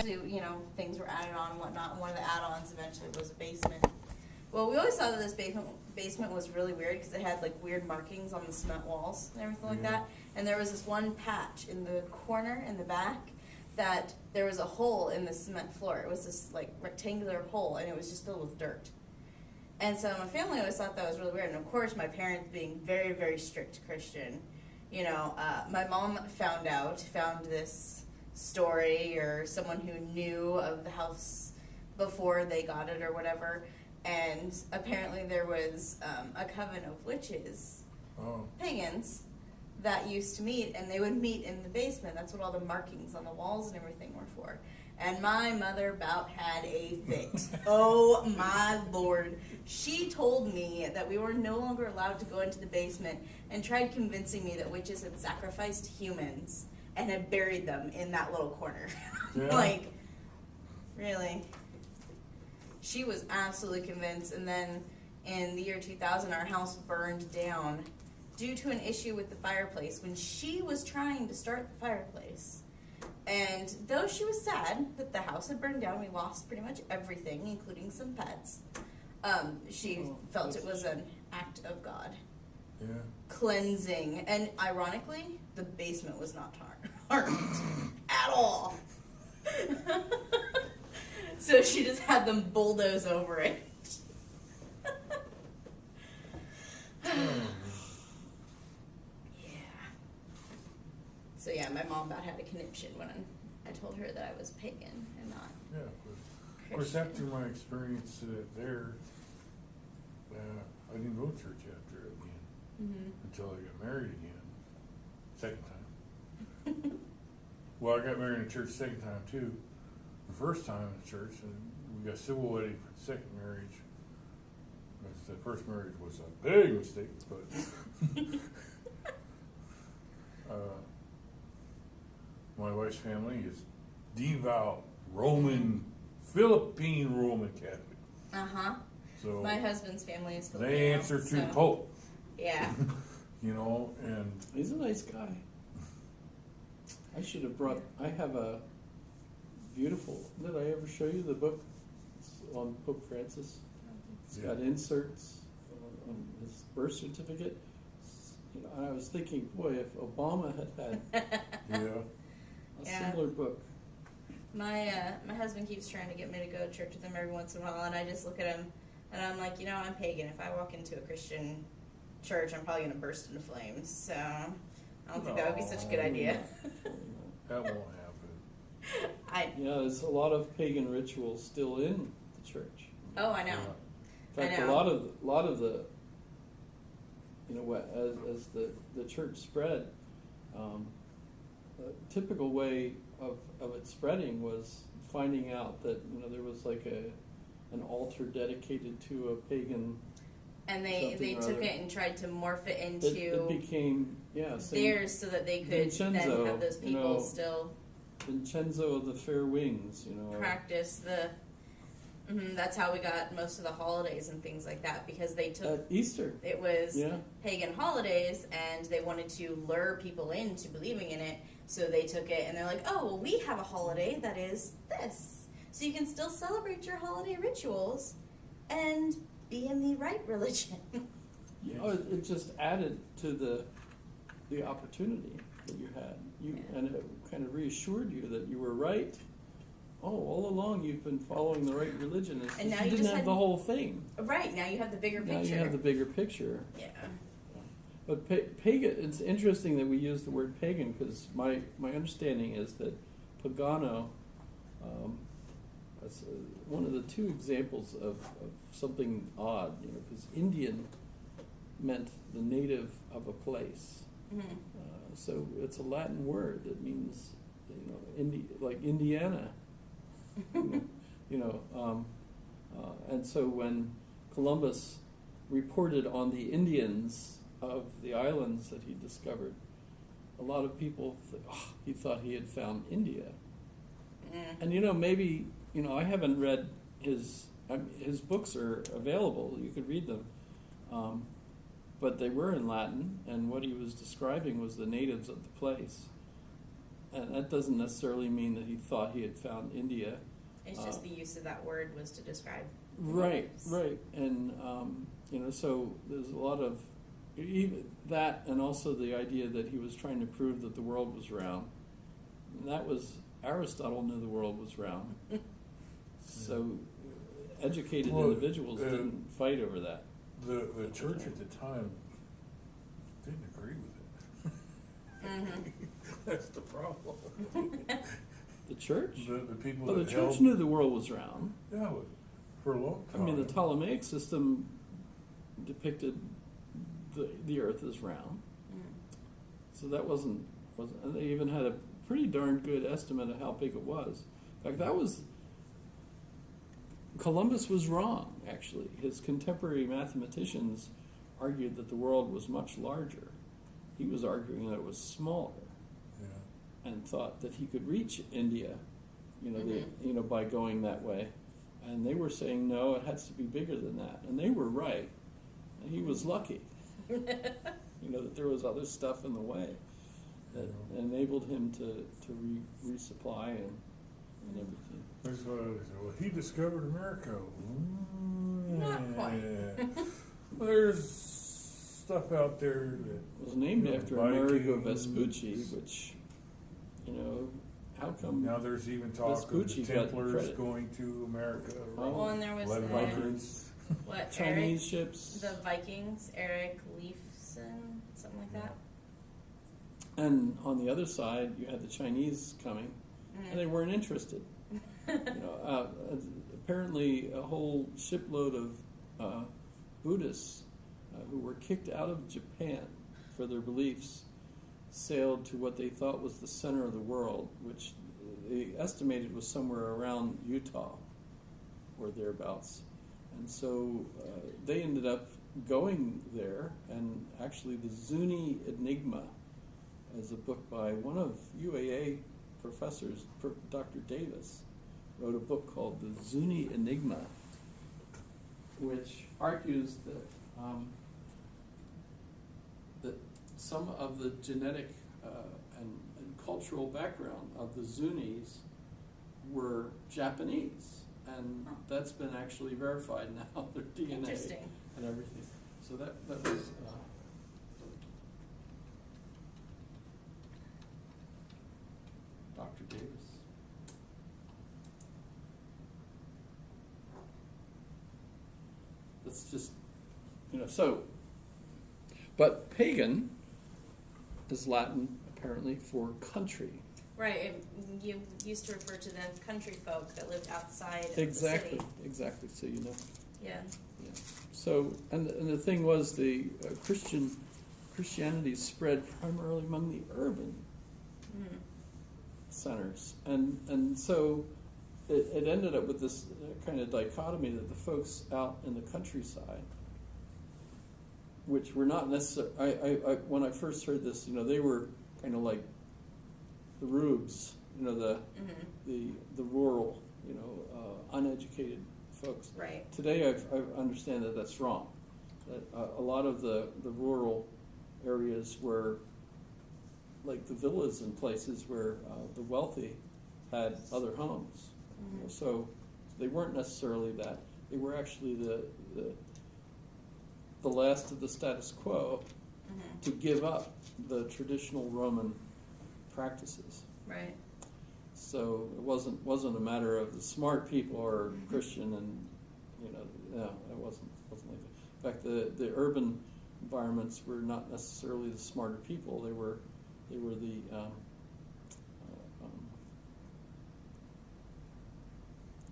eventually, things were added on and whatnot. And one of the add-ons eventually was a basement. Well, we always thought that this basement was really weird because it had like weird markings on the cement walls and everything like that. And there was this one patch in the corner in the back that there was a hole in the cement floor. It was this like rectangular hole, and it was just filled with dirt. And so my family always thought that was really weird. And of course, my parents being very, very strict Christian, my mom found this story, or someone who knew of the house before they got it or whatever. And apparently there was a coven of witches, pagans, that used to meet, and they would meet in the basement. That's what all the markings on the walls and everything were for. And my mother about had a fit. Oh my Lord. She told me that we were no longer allowed to go into the basement, and tried convincing me that witches had sacrificed humans and had buried them in that little corner. Yeah. Like, really? She was absolutely convinced. And then in the year 2000, our house burned down due to an issue with the fireplace when she was trying to start the fireplace. And though she was sad that the house had burned down, we lost pretty much everything, including some pets, she felt it was an act of God. Yeah. Cleansing. And ironically, the basement was not harmed at all. So she just had them bulldoze over it. So yeah, my mom about had a conniption when I told her that I was pagan and not Of course, after my experience there, I didn't go to church after it again until I got married again, second time. Well, I got married in church second time too. The first time in church, and we got civil wedding for the second marriage. Because the first marriage was a big mistake, but my wife's family is devout Philippine Roman Catholic. So my husband's family is Filipino. they answer to the Pope. Yeah. And he's a nice guy. I should have brought. I have a beautiful. Did I ever show you the book? It's on Pope Francis. It's got inserts on his birth certificate. I was thinking, boy, if Obama had a similar book. My husband keeps trying to get me to go to church with him every once in a while, and I just look at him and I'm like, I'm pagan. If I walk into a Christian church, I'm probably going to burst into flames. So I don't think that would be such a good idea. that won't happen. There's a lot of pagan rituals still in the church. Oh, I know. In fact, a lot of the, as the church spread, a typical way of it spreading was finding out that there was like an altar dedicated to a pagan. And they took it and tried to morph it into it became theirs so that they could Vincenzo, then have those people still Vincenzo of the Fair Wings, practice the. That's how we got most of the holidays and things like that, because they took Easter. It was pagan holidays, and they wanted to lure people into believing in it. So they took it, and they're like, "Oh, well, we have a holiday that is this, so you can still celebrate your holiday rituals, and be in the right religion." It just added to the opportunity that you had, and it kind of reassured you that you were right. All along you've been following the right religion. And now you didn't have the whole thing. Right, now you have the bigger picture. Now you have the bigger picture. Yeah. But pagan, it's interesting that we use the word pagan, because my understanding is that pagano, that's one of the two examples of something odd, because Indian meant the native of a place. So it's a Latin word that means, like Indiana. And so when Columbus reported on the Indians of the islands that he discovered, a lot of people he thought he had found India. And maybe I haven't read his books are available, you could read them, but they were in Latin, and what he was describing was the natives of the place. and that doesn't necessarily mean that he thought he had found India. It's just the use of that word was to describe. the Right, natives. right, and so there's a lot of even that, and also the idea that he was trying to prove that the world was round. And that was Aristotle knew the world was round. So educated Well, individuals didn't fight over that. The church at the time didn't agree with it. Mhm. That's the problem. The church? The people Well, the that church held, knew the world was round. yeah, for a long I time. mean, the Ptolemaic system depicted the Earth as round. So that wasn't, and they even had a pretty darn good estimate of how big it was. In fact, Columbus was wrong, actually. His contemporary mathematicians argued that the world was much larger. He was arguing that it was smaller, Yeah. and thought that he could reach India, by going that way. And they were saying, no, it has to be bigger than that. And they were right. And he was lucky, that there was other stuff in the way that enabled him to resupply and everything. That's what I said. Well, he discovered America. Not quite. There's stuff out there that It was named after Amerigo Vespucci, which, how come? now there's even talk of Vespucci the got Templars credit. going to America. Well, and there was 1100s. what Chinese Eric, ships. the Vikings, Eric Leifson, something like that. And on the other side, you had the Chinese coming, and they weren't interested. Apparently, a whole shipload of Buddhists who were kicked out of Japan for their beliefs sailed to what they thought was the center of the world, which they estimated was somewhere around Utah or thereabouts. And so they ended up going there, and actually the Zuni Enigma is a book by one of UAA professors, Dr. Davis, wrote a book called The Zuni Enigma, which argues that that some of the genetic and cultural background of the Zunis were Japanese, and that's been actually verified now, their DNA Interesting. and everything. So that was Dr. Davis. That's just, so, but pagan is Latin apparently for country. Right, and you used to refer to the country folk that lived outside of Exactly, the city. exactly. So Yeah. Yeah. So, and the thing was, the Christianity spread primarily among the urban centers, and so it ended up with this kind of dichotomy that the folks out in the countryside, which were not necessarily, I when I first heard this, they were kind of like the rubes, the rural, uneducated folks. Right. Today, I understand that that's wrong. That a lot of the rural areas were like the villas and places where the wealthy had other homes. So they weren't necessarily that. They were actually the last of the status quo to give up the traditional Roman practices. Right. So it wasn't a matter of the smart people are Christian, and no, it wasn't like that. In fact, the urban environments were not necessarily the smarter people. They were the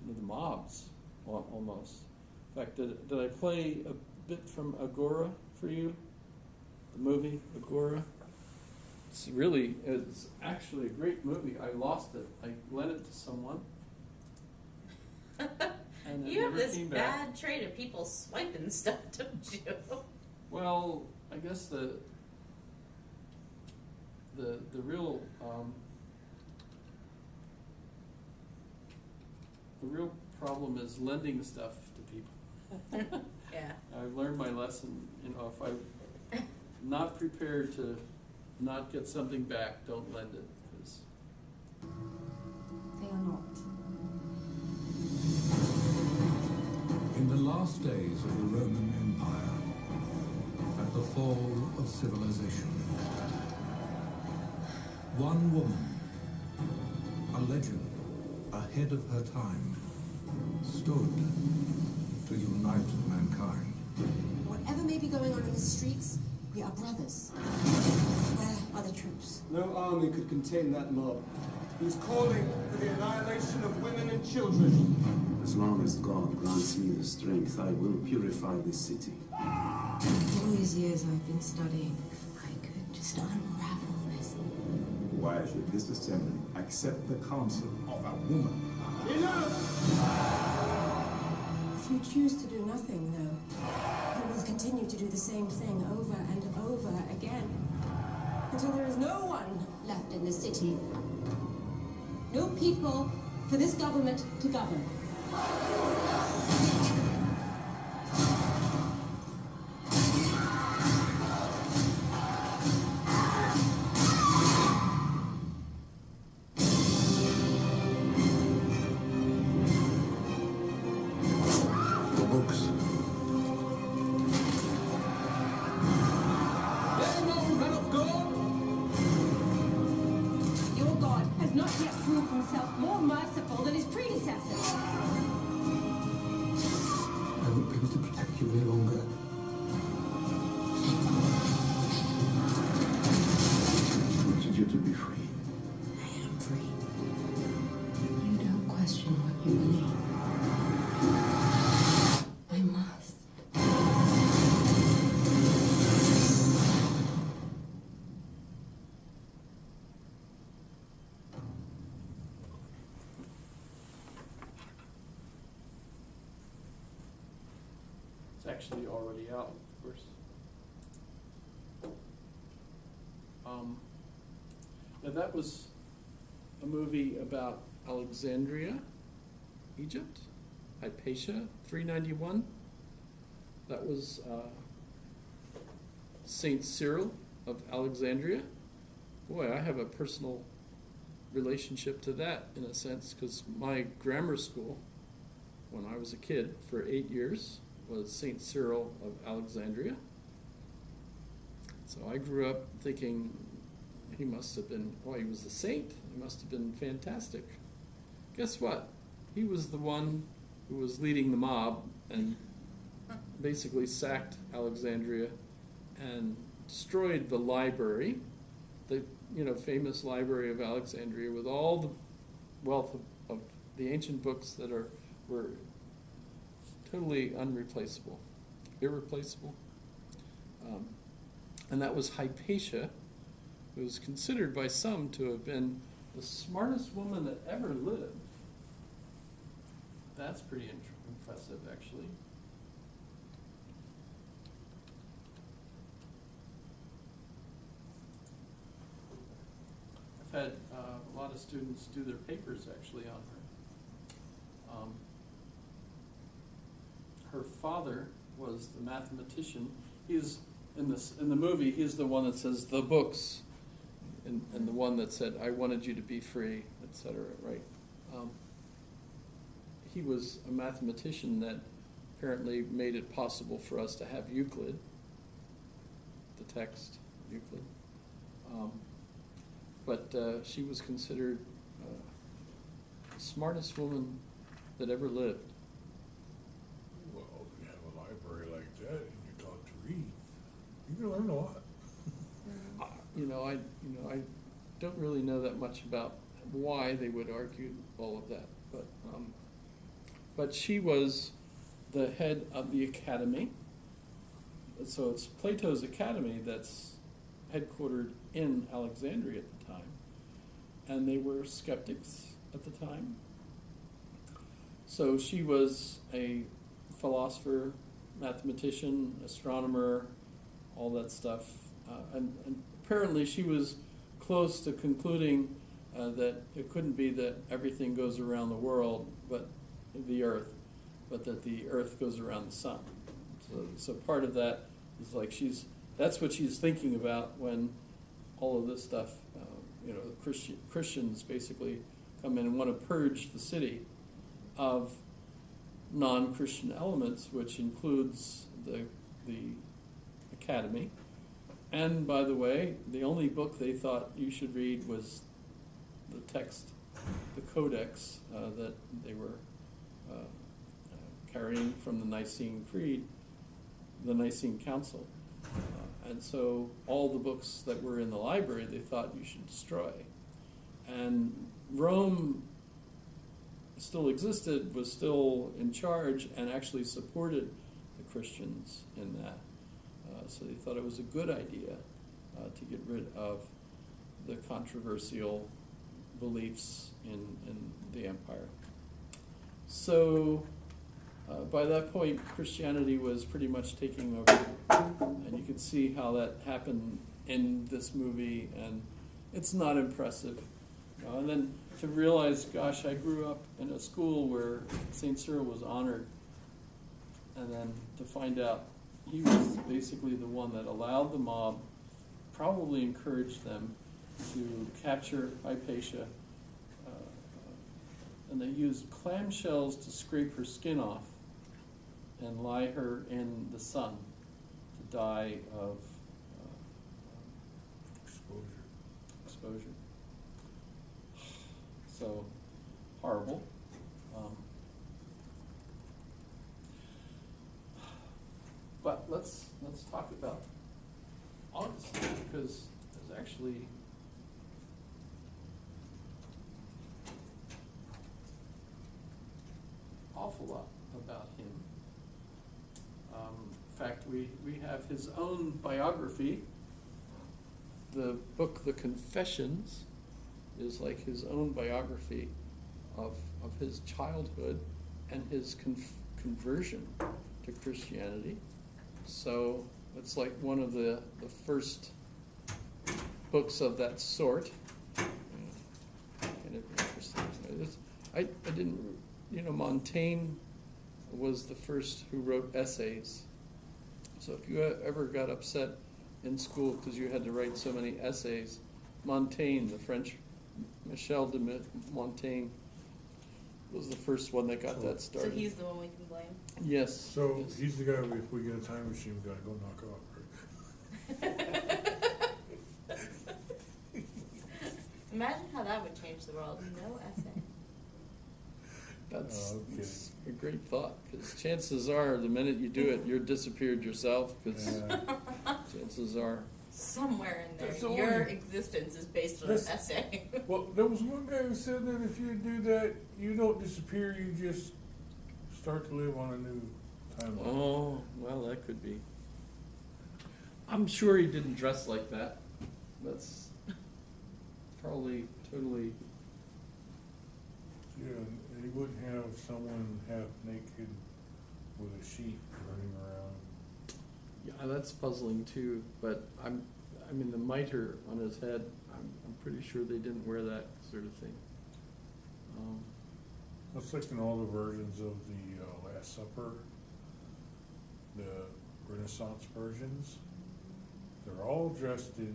the mobs almost. In fact, did I play a bit from Agora for you? The movie Agora. It's actually a great movie. I lost it. I lent it to someone. And it You have never this came back. bad trait of people swiping stuff, don't you? Well, I guess the real the real problem is lending stuff to people. Yeah. I've learned my lesson. If I'm not prepared to not get something back, don't lend it, because last days of the Roman Empire, at the fall of civilization. One woman, a legend, ahead of her time, stood to unite mankind. Whatever may be going on in the streets, we are brothers. Where are the troops? No army could contain that mob. He's calling for the annihilation of women and children. As long as God grants me the strength, I will purify this city. All these years I've been studying, if I could just unravel this. Why should this assembly accept the counsel of a woman? Enough! If you choose to do nothing, though, you will continue to do the same thing over and over again, until there is no one left in the city. No people for this government to govern. The books. Your God has not yet proved himself more merciful than his predecessors. I won't be able to protect you any longer. I wanted you to be free. I am free. You don't question what you believe. I must. It's actually already out, of course. Now that was a movie about Alexandria, Egypt, Hypatia, 391. That was Saint Cyril of Alexandria. Boy, I have a personal relationship to that in a sense, because my grammar school, when I was a kid, for 8 years, was Saint Cyril of Alexandria. So I grew up thinking he must have been, well, he was a saint. He must have been fantastic. Guess what? He was the one who was leading the mob and basically sacked Alexandria and destroyed the library, the famous library of Alexandria, with all the wealth of the ancient books that were totally unreplaceable, irreplaceable. And that was Hypatia, who was considered by some to have been the smartest woman that ever lived. That's pretty impressive, actually. I've had a lot of students do their papers actually on her. Her father was the mathematician. He's in the movie. He's the one that says the books, and the one that said, "I wanted you to be free," etc. Right? He was a mathematician that apparently made it possible for us to have Euclid, the text Euclid. But she was considered the smartest woman that ever lived. Well, if you have a library like that and you're taught to read, you can learn a lot. I don't really know that much about why they would argue all of that, but she was the head of the academy. So it's Plato's academy that's headquartered in Alexandria at the time, and they were skeptics at the time. So she was a philosopher, mathematician, astronomer, all that stuff, and apparently she was close to concluding that it couldn't be that everything goes around the world, but the Earth, but that the Earth goes around the sun. So part of that is like that's what she's thinking about when all of this stuff, Christians basically come in and want to purge the city of non-Christian elements, which includes the academy. And by the way, the only book they thought you should read was the text, the codex that they were carrying from the Nicene Creed, the Nicene Council. And so all the books that were in the library they thought you should destroy. And Rome still existed, was still in charge, and actually supported the Christians in that. So they thought it was a good idea to get rid of the controversial beliefs in the empire. So by that point, Christianity was pretty much taking over, and you can see how that happened in this movie, and it's not impressive. And then to realize, gosh, I grew up in a school where St. Cyril was honored, and then to find out he was basically the one that allowed the mob, probably encouraged them to capture Hypatia, and they used clamshells to scrape her skin off and lie her in the sun to die of exposure. So horrible. But let's talk about Augustine, because there's actually awful lot about him. In fact, we have his own biography. The book, The Confessions, is like his own biography of his childhood and his conversion to Christianity. So it's like one of the first books of that sort. Kind of interesting. I didn't, Montaigne was the first who wrote essays. So if you ever got upset in school because you had to write so many essays, Montaigne, the French Michel de Montaigne, was the first one that got that started. So he's the one we can blame? Yes. So yes. he's the guy, if we get a time machine, we gotta go knock off, right? Imagine how that would change the world. No essay. That's a great thought, because chances are the minute you do it, you're disappeared yourself, because chances are. Somewhere in there, That's your only- existence is based on an essay. Well, there was one guy who said that if you do that, you don't disappear, you just start to live on a new timeline. Oh, well, that could be. I'm sure he didn't dress like that. That's probably totally. Yeah, and you wouldn't have someone half naked with a sheet running around. Yeah, that's puzzling too. But I mean, the mitre on his head. I'm pretty sure they didn't wear that sort of thing. That's like in all the versions of the Last Supper, the Renaissance versions. They're all dressed in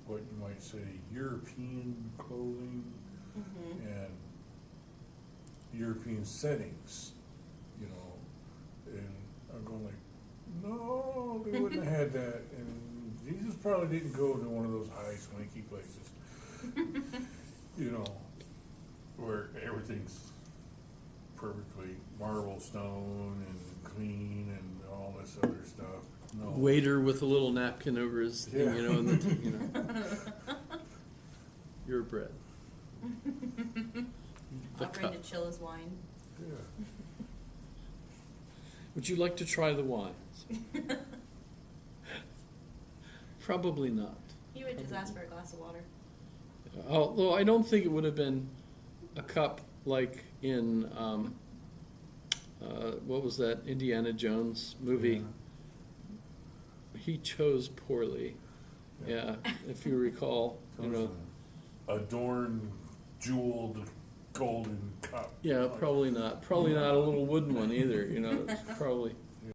what you might say European clothing and European settings, and I'm going like, no, they wouldn't have had that, and Jesus probably didn't go to one of those high swanky places, where everything's perfectly marble stone and clean and all this other stuff. No. Waiter with a little napkin over his thing, Yeah. and your bread. The Offering cup. to chill his wine. Yeah. Would you like to try the wines? Probably not. He would just ask for a glass of water. Although I don't think it would have been a cup like in what was that Indiana Jones movie? Yeah. He chose poorly. Yeah, if you recall, Adorned, jeweled, golden cup. Yeah, probably not. Probably not a little wooden one either. It's probably